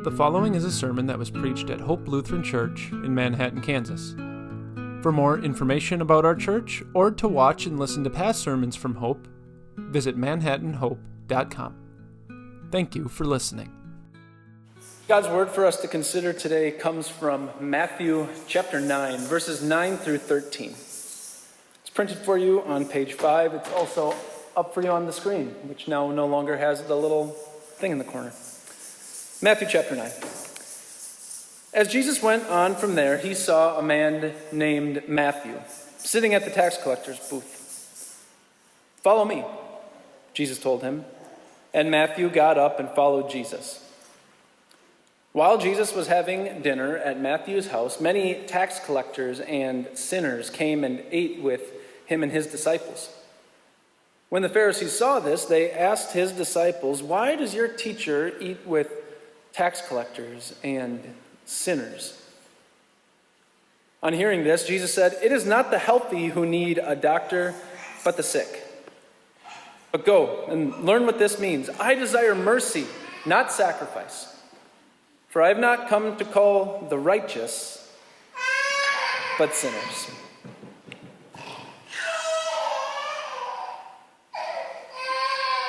The following is a sermon that was preached at Hope Lutheran Church in Manhattan, Kansas. For more information about our church or to watch and listen to past sermons from Hope, visit manhattanhope.com. Thank you for listening. God's word for us to consider today comes from Matthew chapter 9, verses 9 through 13. It's printed for you on page 5. It's also up for you on the screen, which now no longer has the little thing in the corner. Matthew chapter 9. As Jesus went on from there, he saw a man named Matthew sitting at the tax collector's booth. "Follow me," Jesus told him, and Matthew got up and followed Jesus. While Jesus was having dinner at Matthew's house, many tax collectors and sinners came and ate with him and his disciples. When the Pharisees saw this, they asked his disciples, "Why does your teacher eat with tax collectors and sinners?" On hearing this, Jesus said, "It is not the healthy who need a doctor, but the sick. But go and learn what this means. I desire mercy, not sacrifice. For I have not come to call the righteous, but sinners."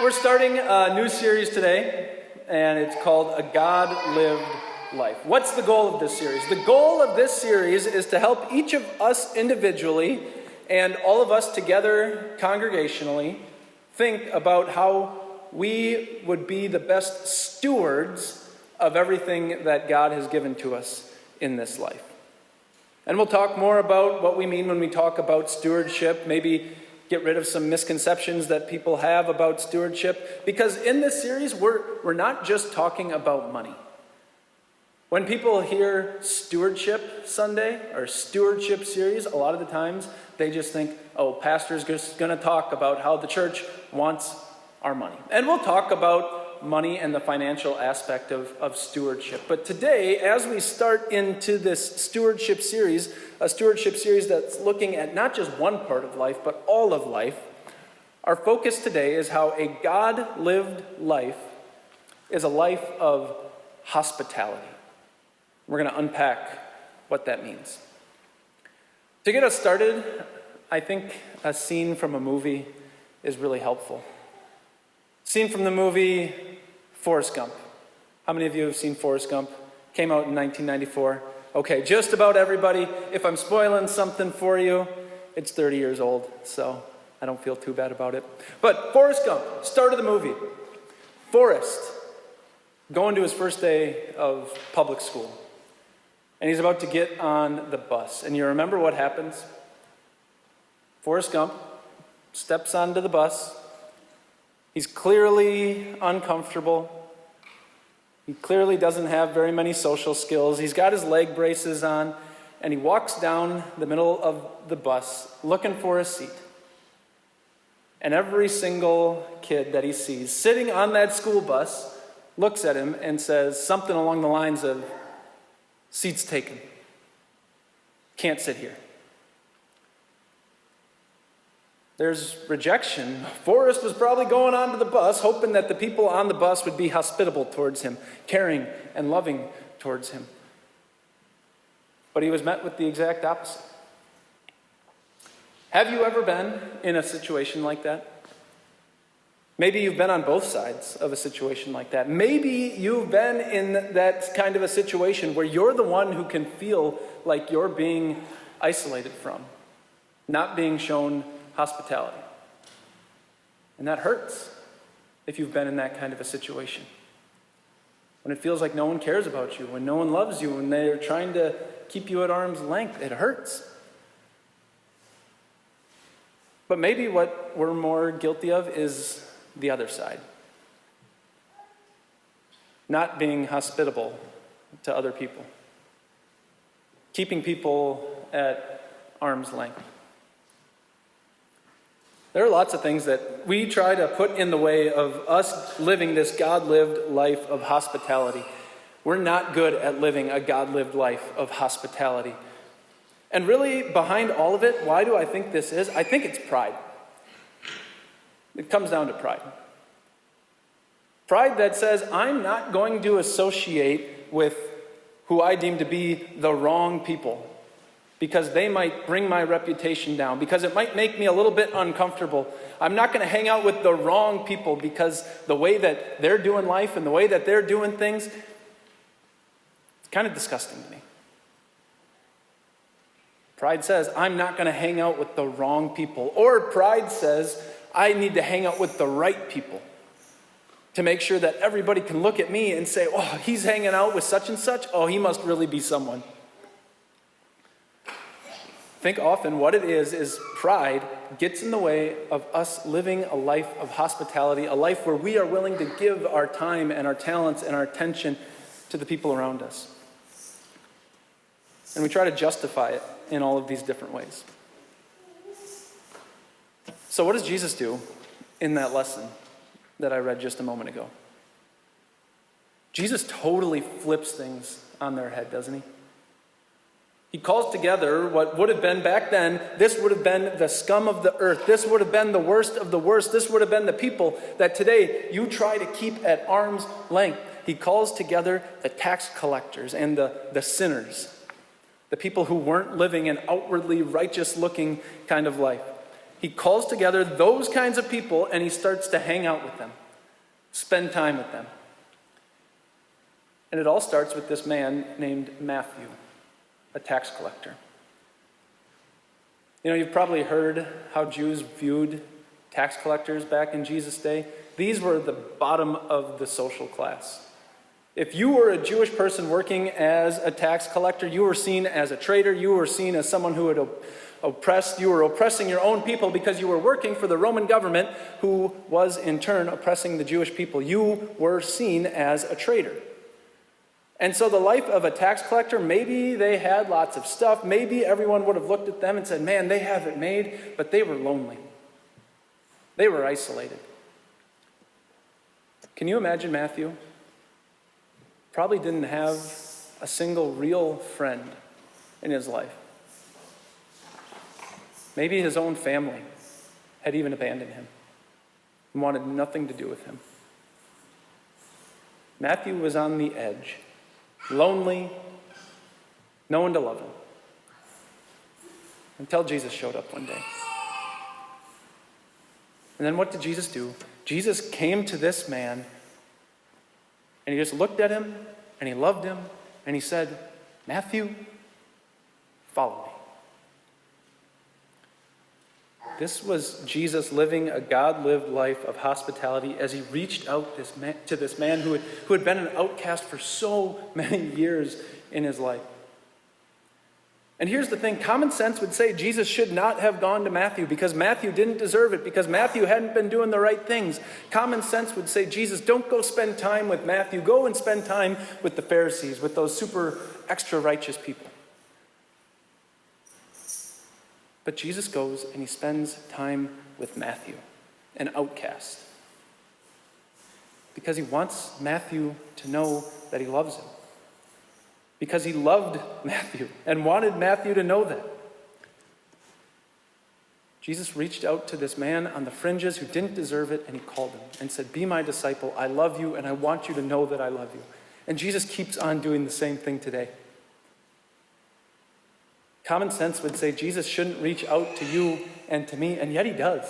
We're starting a new series today, and it's called A God-Lived Life. What's the goal of this series? The goal of this series is to help each of us individually and all of us together congregationally think about how we would be the best stewards of everything that God has given to us in this life. And we'll talk more about what we mean when we talk about stewardship, maybe get rid of some misconceptions that people have about stewardship, because in this series, we're not just talking about money. When people hear Stewardship Sunday or Stewardship series, a lot of the times they just think, oh, pastor's just going to talk about how the church wants our money. And we'll talk about money and the financial aspect of stewardship. But today, as we start into this stewardship series, a stewardship series that's looking at not just one part of life, but all of life, our focus today is how a God-lived life is a life of hospitality. We're going to unpack what that means. To get us started, I think a scene from a movie is really helpful. Scene from the movie Forrest Gump. How many of you have seen Forrest Gump? Came out in 1994. Okay, just about everybody. If I'm spoiling something for you, it's 30 years old, so I don't feel too bad about it. But Forrest Gump, start of the movie. Forrest, going to his first day of public school. And he's about to get on the bus. And you remember what happens? Forrest Gump steps onto the bus. He's clearly uncomfortable. He clearly doesn't have very many social skills. He's got his leg braces on, and he walks down the middle of the bus looking for a seat. And every single kid that he sees sitting on that school bus looks at him and says something along the lines of, "Seat's taken. Can't sit here." There's rejection. Forrest was probably going onto the bus, hoping that the people on the bus would be hospitable towards him, caring and loving towards him. But he was met with the exact opposite. Have you ever been in a situation like that? Maybe you've been on both sides of a situation like that. Maybe you've been in that kind of a situation where you're the one who can feel like you're being isolated from, not being shown hospitality. And that hurts if you've been in that kind of a situation. When it feels like no one cares about you, when no one loves you, when they're trying to keep you at arm's length, it hurts. But maybe what we're more guilty of is the other side. Not being hospitable to other people. Keeping people at arm's length. There are lots of things that we try to put in the way of us living this God-lived life of hospitality. We're not good at living a God-lived life of hospitality. And really, behind all of it, why do I think this is? I think it's pride. It comes down to pride. Pride that says, I'm not going to associate with who I deem to be the wrong people, because they might bring my reputation down, because it might make me a little bit uncomfortable. I'm not going to hang out with the wrong people because the way that they're doing life and the way that they're doing things, it's kind of disgusting to me. Pride says, I'm not going to hang out with the wrong people. Or pride says, I need to hang out with the right people to make sure that everybody can look at me and say, oh, he's hanging out with such and such. Oh, he must really be someone. I think often what it is pride gets in the way of us living a life of hospitality, a life where we are willing to give our time and our talents and our attention to the people around us. And we try to justify it in all of these different ways. So what does Jesus do in that lesson that I read just a moment ago? Jesus totally flips things on their head, doesn't he? He calls together what would have been back then, this would have been the scum of the earth. This would have been the worst of the worst. This would have been the people that today you try to keep at arm's length. He calls together the tax collectors and the sinners, the people who weren't living an outwardly righteous-looking kind of life. He calls together those kinds of people and he starts to hang out with them, spend time with them. And it all starts with this man named Matthew, a tax collector. You know, you've probably heard how Jews viewed tax collectors back in Jesus' day. These were the bottom of the social class. If you were a Jewish person working as a tax collector, you were seen as a traitor. You were seen as someone who had oppressed. You were oppressing your own people because you were working for the Roman government, who was in turn oppressing the Jewish people. You were seen as a traitor. And so the life of a tax collector, maybe they had lots of stuff. Maybe everyone would have looked at them and said, man, they have it made, but they were lonely. They were isolated. Can you imagine Matthew? Probably didn't have a single real friend in his life. Maybe his own family had even abandoned him and wanted nothing to do with him. Matthew was on the edge, lonely, no one to love him, until Jesus showed up one day. And then what did Jesus do? Jesus came to this man and he just looked at him and he loved him and he said, Matthew, follow me. This was Jesus living a God-lived life of hospitality as he reached out to this man who had been an outcast for so many years in his life. And here's the thing, common sense would say Jesus should not have gone to Matthew because Matthew didn't deserve it, because Matthew hadn't been doing the right things. Common sense would say, Jesus, don't go spend time with Matthew. Go and spend time with the Pharisees, with those super extra righteous people. But Jesus goes and he spends time with Matthew, an outcast, because he wants Matthew to know that he loves him. Because he loved Matthew and wanted Matthew to know that. Jesus reached out to this man on the fringes who didn't deserve it, and he called him and said, be my disciple, I love you, and I want you to know that I love you. And Jesus keeps on doing the same thing today. Common sense would say Jesus shouldn't reach out to you and to me, and yet he does.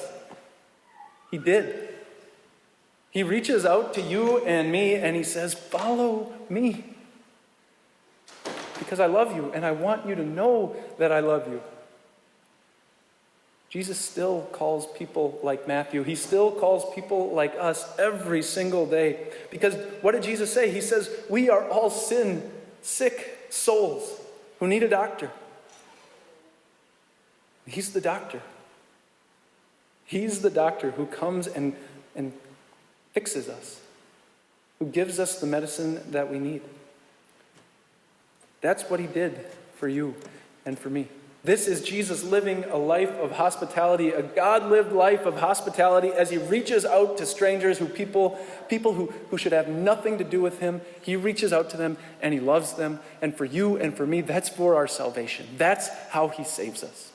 He did. He reaches out to you and me, and he says, follow me. Because I love you, and I want you to know that I love you. Jesus still calls people like Matthew. He still calls people like us every single day. Because what did Jesus say? He says, we are all sick souls who need a doctor. He's the doctor. He's the doctor who comes and fixes us, who gives us the medicine that we need. That's what he did for you and for me. This is Jesus living a life of hospitality, a God-lived life of hospitality as he reaches out to strangers, people who should have nothing to do with him. He reaches out to them and he loves them. And for you and for me, that's for our salvation. That's how he saves us.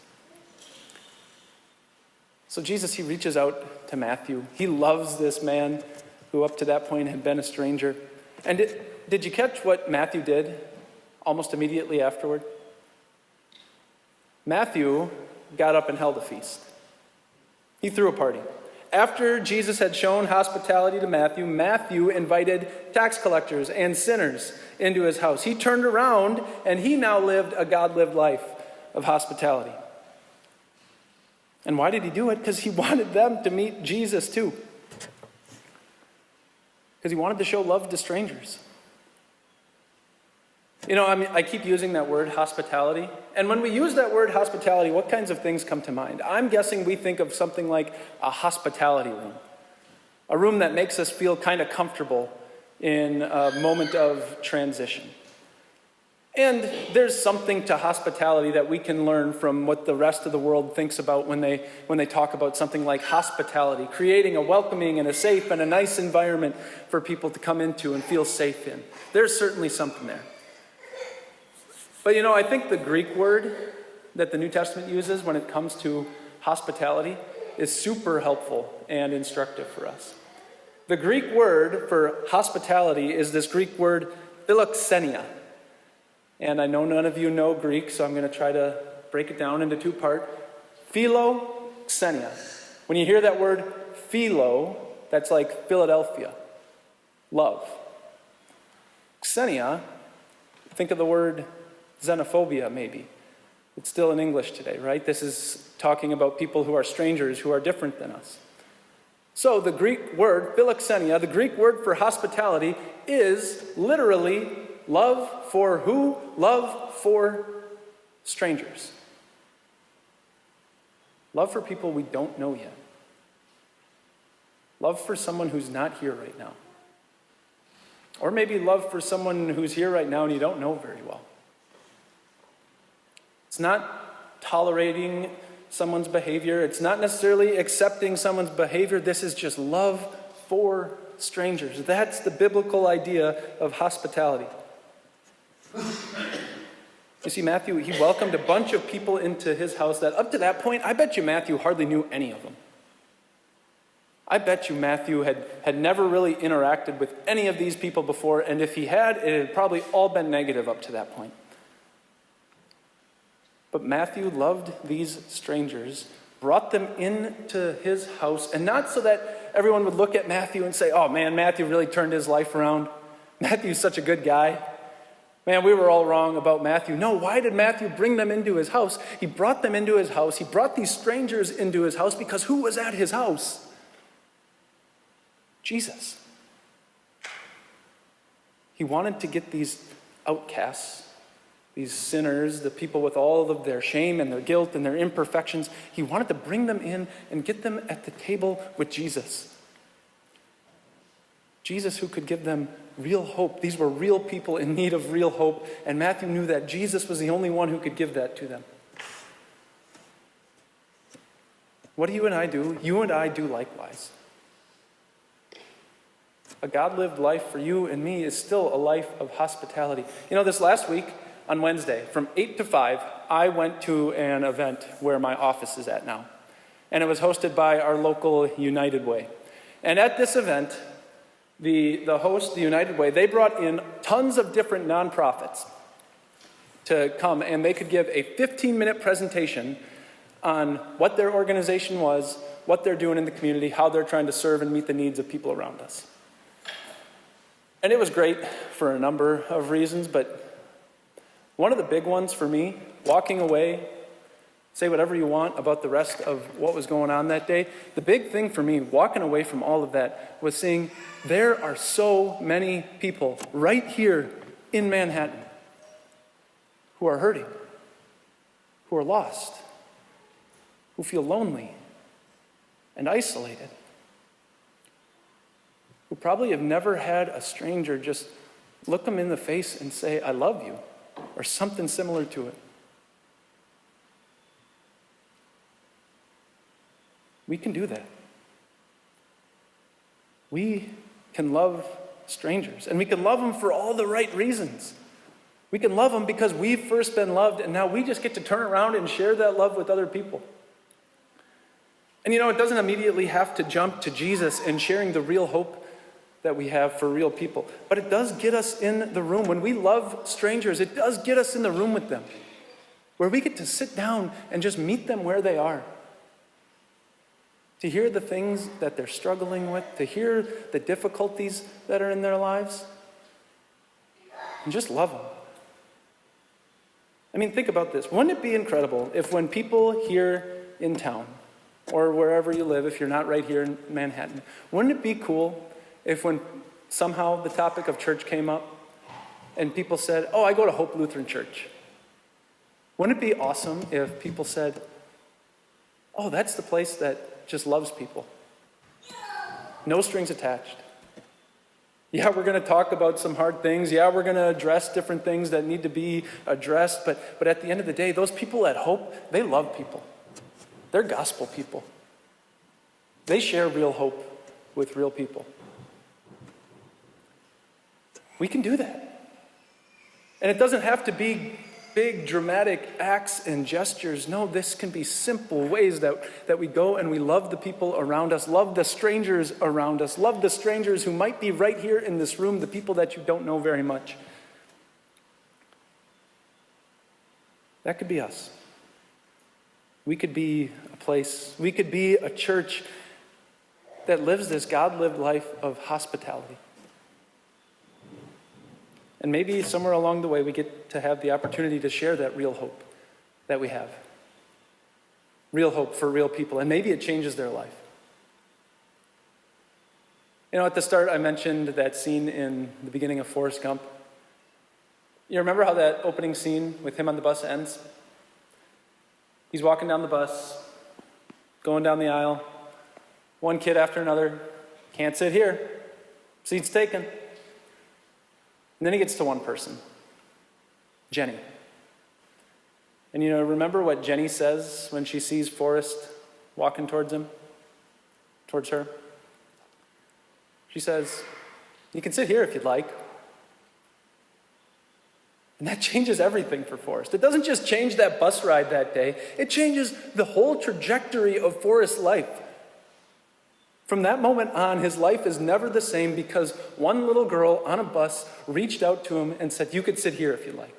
So Jesus, he reaches out to Matthew. He loves this man who up to that point had been a stranger. And did you catch what Matthew did almost immediately afterward? Matthew got up and held a feast. He threw a party. After Jesus had shown hospitality to Matthew, Matthew invited tax collectors and sinners into his house. He turned around and he now lived a God-lived life of hospitality. And why did he do it? Because he wanted them to meet Jesus too. Because he wanted to show love to strangers. I keep using that word, hospitality. And when we use that word, hospitality, what kinds of things come to mind? I'm guessing we think of something like a hospitality room. A room that makes us feel kind of comfortable in a moment of transition. And there's something to hospitality that we can learn from what the rest of the world thinks about when they talk about something like hospitality, creating a welcoming and a safe and a nice environment for people to come into and feel safe in. There's certainly something there. But I think the Greek word that the New Testament uses when it comes to hospitality is super helpful and instructive for us. The Greek word for hospitality is this Greek word philoxenia. And I know none of you know Greek, so I'm going to try to break it down into two parts. Philoxenia. When you hear that word philo, that's like Philadelphia, love. Xenia, think of the word xenophobia, maybe. It's still in English today, right? This is talking about people who are strangers, who are different than us. So the Greek word, philoxenia, the Greek word for hospitality, is literally love for who? Love for strangers. Love for people we don't know yet. Love for someone who's not here right now. Or maybe love for someone who's here right now and you don't know very well. It's not tolerating someone's behavior. It's not necessarily accepting someone's behavior. This is just love for strangers. That's the biblical idea of hospitality. You see, Matthew, he welcomed a bunch of people into his house that up to that point, I bet you Matthew hardly knew any of them. I bet you Matthew had never really interacted with any of these people before, and if he had, it had probably all been negative up to that point. But Matthew loved these strangers, brought them into his house, and not so that everyone would look at Matthew and say, oh man, Matthew really turned his life around. Matthew's such a good guy. Man, we were all wrong about Matthew. No, why did Matthew bring them into his house? He brought them into his house. He brought these strangers into his house because who was at his house? Jesus. He wanted to get these outcasts, these sinners, the people with all of their shame and their guilt and their imperfections. He wanted to bring them in and get them at the table with Jesus. Jesus who could give them real hope. These were real people in need of real hope, and Matthew knew that Jesus was the only one who could give that to them. What do you and I do? You and I do likewise. A God-lived life for you and me is still a life of hospitality. This last week on Wednesday, from 8 to 5, I went to an event where my office is at now. And it was hosted by our local United Way. And at this event, the host, the United Way, they brought in tons of different nonprofits to come, and they could give a 15-minute presentation on what their organization was, what they're doing in the community, how they're trying to serve and meet the needs of people around us. And it was great for a number of reasons, but one of the big ones for me, walking away, say whatever you want about the rest of what was going on that day, the big thing for me, walking away from all of that, was seeing there are so many people right here in Manhattan who are hurting, who are lost, who feel lonely and isolated, who probably have never had a stranger just look them in the face and say, I love you, or something similar to it. We can do that. We can love strangers, and we can love them for all the right reasons. We can love them because we've first been loved, and now we just get to turn around and share that love with other people. And it doesn't immediately have to jump to Jesus and sharing the real hope that we have for real people. But it does get us in the room. When we love strangers, it does get us in the room with them, where we get to sit down and just meet them where they are. To hear the things that they're struggling with, to hear the difficulties that are in their lives, and just love them. I mean, think about this. Wouldn't it be incredible if when people here in town, or wherever you live, if you're not right here in Manhattan, wouldn't it be cool if when somehow the topic of church came up and people said, oh, I go to Hope Lutheran Church. Wouldn't it be awesome if people said, oh, that's the place that just loves people. No strings attached. Yeah, we're going to talk about some hard things. Yeah, we're going to address different things that need to be addressed. But at the end of the day, those people at Hope, they love people. They're gospel people. They share real hope with real people. We can do that. And it doesn't have to be big dramatic acts and gestures. No, this can be simple ways that we go and we love the people around us, love the strangers around us, love the strangers who might be right here in this room, the people that you don't know very much. That could be us. We could be a place, we could be a church that lives this God-lived life of hospitality. And maybe somewhere along the way we get to have the opportunity to share that real hope that we have. Real hope for real people. And maybe it changes their life. You know, at the start I mentioned that scene in the beginning of Forrest Gump. You remember how that opening scene with him on the bus ends? He's walking down the bus, going down the aisle. One kid after another. Can't sit here. Seat's taken. And then he gets to one person, Jenny. And you know, remember what Jenny says when she sees Forrest walking towards her? She says, you can sit here if you'd like. And that changes everything for Forrest. It doesn't just change that bus ride that day, it changes the whole trajectory of Forrest's life. From that moment on, his life is never the same because one little girl on a bus reached out to him and said, you could sit here if you like.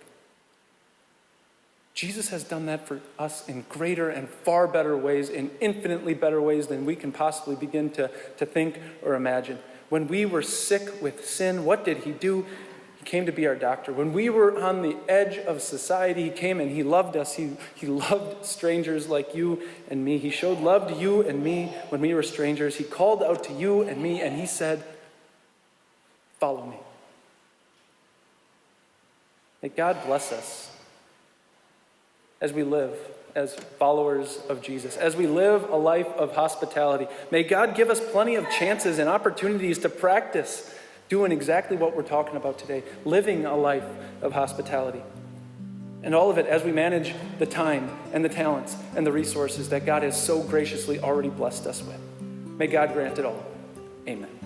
Jesus has done that for us in greater and far better ways, in infinitely better ways than we can possibly begin to think or imagine. When we were sick with sin, what did he do? He came to be our doctor. When we were on the edge of society, he came and he loved us. He loved strangers like you and me. He showed love to you and me when we were strangers. He called out to you and me and he said, follow me. May God bless us as we live as followers of Jesus, as we live a life of hospitality. May God give us plenty of chances and opportunities to practice doing exactly what we're talking about today, living a life of hospitality. And all of it as we manage the time and the talents and the resources that God has so graciously already blessed us with. May God grant it all. Amen.